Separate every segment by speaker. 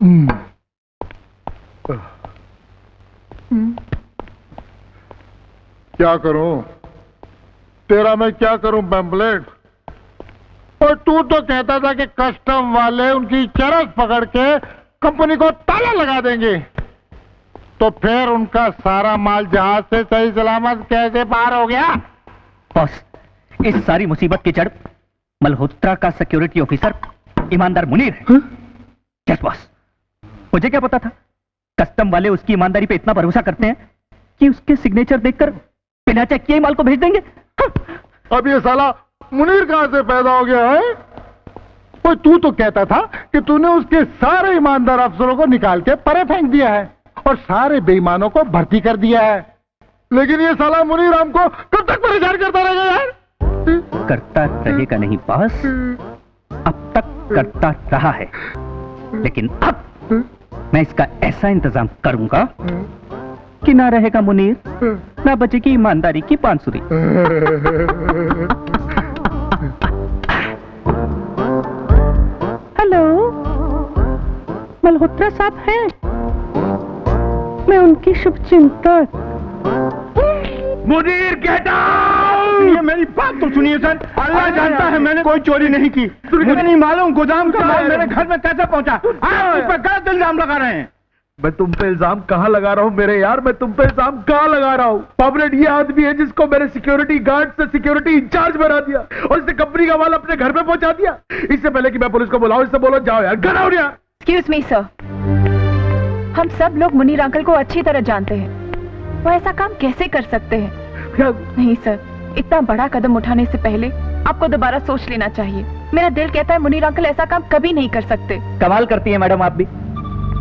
Speaker 1: क्या करूं तेरा, मैं क्या करूं पैम्पलेट। और तू तो कहता था कि कस्टम वाले उनकी चरस पकड़ के कंपनी को ताला लगा देंगे, तो फिर उनका सारा माल जहाज से सही सलामत कैसे पार हो गया?
Speaker 2: बॉस, इस सारी मुसीबत की जड़ मल्होत्रा का सिक्योरिटी ऑफिसर ईमानदार मुनीर है। यस बॉस, मुझे क्या पता था कस्टम वाले उसकी ईमानदारी पे इतना भरोसा करते हैं कि उसके सिग्नेचर देखकर बिना चेक किए माल को भेज देंगे।
Speaker 1: अब ये साला मुनीर कहां से पैदा हो गया है? और तू तो कहता था कि तूने उसके सारे ईमानदार अफसरों को निकाल के परे फेंक दिया है और सारे बेईमानों को भर्ती कर दिया है, लेकिन ये साला मुनीर हमको कब तक परेशान करता रहेगा यार?
Speaker 2: करता रहेगा नहीं बॉस, अब तक करता रहा है, लेकिन अब मैं इसका ऐसा इंतजाम करूंगा कि ना रहेगा मुनीर, ना बचेगी ईमानदारी की बांसुरी। हेलो, मल्होत्रा साहब हैं? मैं उनकी शुभचिंतक।
Speaker 3: Munir get out! ये मेरी बात तो सुनिए सर, अल्लाह जानता है मैंने कोई चोरी नहीं की। मुझे नहीं मालूम गोदाम का माल मेरे घर में कैसे पहुंचा। आप उस पर गलत इल्जाम लगा रहे हैं।
Speaker 4: मैं तुम पे इल्जाम कहाँ लगा रहा हूँ मेरे यार, मैं तुम पे इल्जाम कहाँ लगा रहा हूँ? पॉपलेट ये आदमी है जिसको मेरे सिक्योरिटी गार्ड से सिक्योरिटी इंचार्ज बना दिया और इसने कंपनी का माल अपने घर पे पहुंचा दिया। इससे पहले कि मैं पुलिस को बुलाऊं, इससे बोलो जाओ यार, घर आओ यार।
Speaker 5: एक्सक्यूज मी सर, हम सब लोग मुनीर अंकल को अच्छी तरह जानते हैं, वो ऐसा काम कैसे कर सकते हैं? नहीं सर, इतना बड़ा कदम उठाने से पहले आपको दोबारा सोच लेना चाहिए। मेरा दिल कहता है मुनीर अंकल ऐसा काम कभी नहीं कर सकते।
Speaker 2: कमाल करती है मैडम आप भी।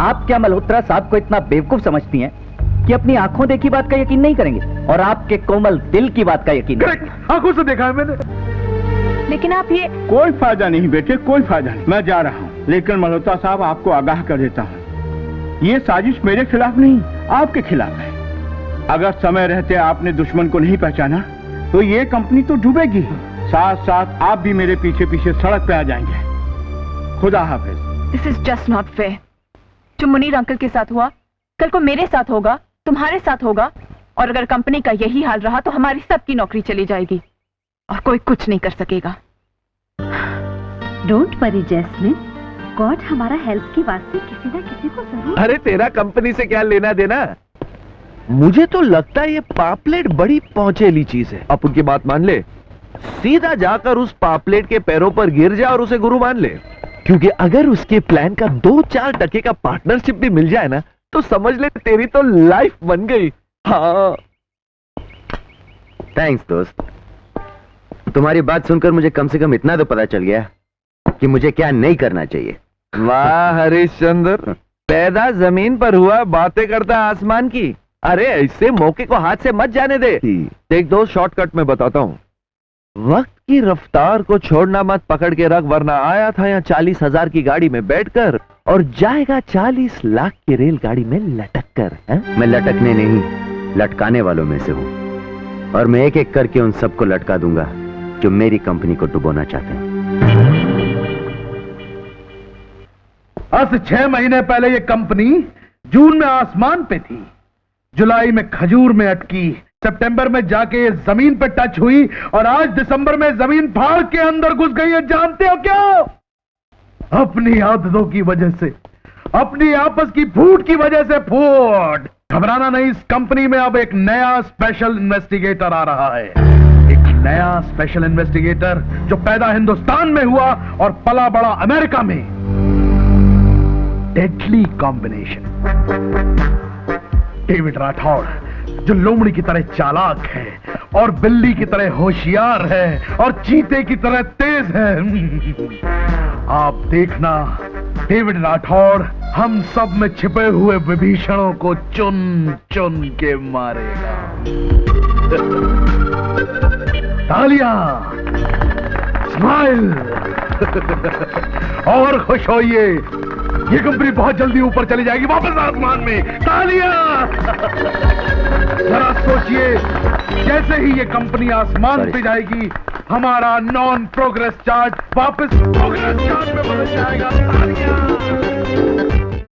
Speaker 2: आप क्या मल्होत्रा साहब को इतना बेवकूफ समझती हैं कि अपनी आंखों देखी बात का यकीन नहीं करेंगे और आपके कोमल दिल की बात का यकीन?
Speaker 4: आंखों से देखा है मैंने।
Speaker 5: लेकिन आप ये...
Speaker 3: कोई फायदा नहीं बेटे, कोई फायदा नहीं। मैं जा रहा हूँ, लेकिन मल्होत्रा साहब आपको आगाह कर देता हूँ, ये साजिश मेरे खिलाफ नहीं आपके खिलाफ है। अगर समय रहते आपने दुश्मन को नहीं पहचाना तो ये कंपनी तो डूबेगी, साथ साथ आप भी मेरे पीछे पीछे सड़क पे आ जाएंगे। खुदा हाफिज।
Speaker 5: This is just not fair. जो मुनीर अंकल के साथ हुआ कल को मेरे साथ होगा, तुम्हारे साथ होगा, और अगर कंपनी का यही हाल रहा तो हमारी सबकी नौकरी चली जाएगी और कोई कुछ नहीं कर सकेगा।
Speaker 6: डोंट वरी जैस्मिन, गॉड हमारा हेल्प की वास्ते किसी ना किसी को जरूर।
Speaker 4: अरे तेरा कंपनी से क्या लेना देना? मुझे तो लगता है ये पापलेट बड़ी पहुंचेली चीज है। अब उनकी बात मान ले, सीधा जाकर उस पापलेट के पैरों पर गिर जा और उसे गुरु मान ले, क्योंकि अगर उसके प्लान का 2-4% का पार्टनरशिप भी मिल जाए ना तो समझ ले तेरी तो लाइफ बन गई। हाँ
Speaker 7: थैंक्स दोस्त, तुम्हारी बात सुनकर मुझे कम से कम इतना तो पता चल गया कि मुझे क्या नहीं करना चाहिए।
Speaker 4: वाह हरिश्चंद्र, पैदा जमीन पर हुआ, बातें करता आसमान की। अरे ऐसे मौके को हाथ से मत जाने दे। देख दोस्त, शॉर्टकट में बताता हूँ, वक्त की रफ्तार को छोड़ना मत, पकड़ के रख, वरना आया था यहाँ 40,000 की गाड़ी में बैठकर और जाएगा 40 लाख की रेलगाड़ी में लटक कर।
Speaker 7: मैं लटकने नहीं, लटकाने वालों में से हूँ, और मैं एक एक करके उन सबको लटका दूंगा जो मेरी कंपनी को डुबोना चाहते हैं।
Speaker 4: आज से 6 महीने पहले ये कंपनी जून में आसमान पे थी, जुलाई में खजूर में अटकी, सितंबर में जाके ये जमीन पे टच हुई और आज दिसंबर में जमीन फाड़ के अंदर घुस गई है। जानते हो क्या? अपनी आदतों की वजह से, अपनी आपस की फूट की वजह से फूट। घबराना नहीं, इस कंपनी में अब एक नया स्पेशल इन्वेस्टिगेटर आ रहा है, एक नया स्पेशल इन्वेस्टिगेटर जो पैदा हिंदुस्तान में हुआ और पला बड़ा अमेरिका में। Deadly combination. डेविड राठौड़, जो लोमड़ी की तरह चालाक है और बिल्ली की तरह होशियार है और चीते की तरह तेज है। आप देखना, डेविड राठौड़ हम सब में छिपे हुए विभीषणों को चुन चुन के मारेगा। तालियां, स्माइल और खुश होइए, ये कंपनी बहुत जल्दी ऊपर चली जाएगी, वापस आसमान में। तालियां! जरा सोचिए, जैसे ही ये कंपनी आसमान पे जाएगी, हमारा नॉन प्रोग्रेस चार्ट वापस प्रोग्रेस चार्ट में बदल जाएगा। तालियां!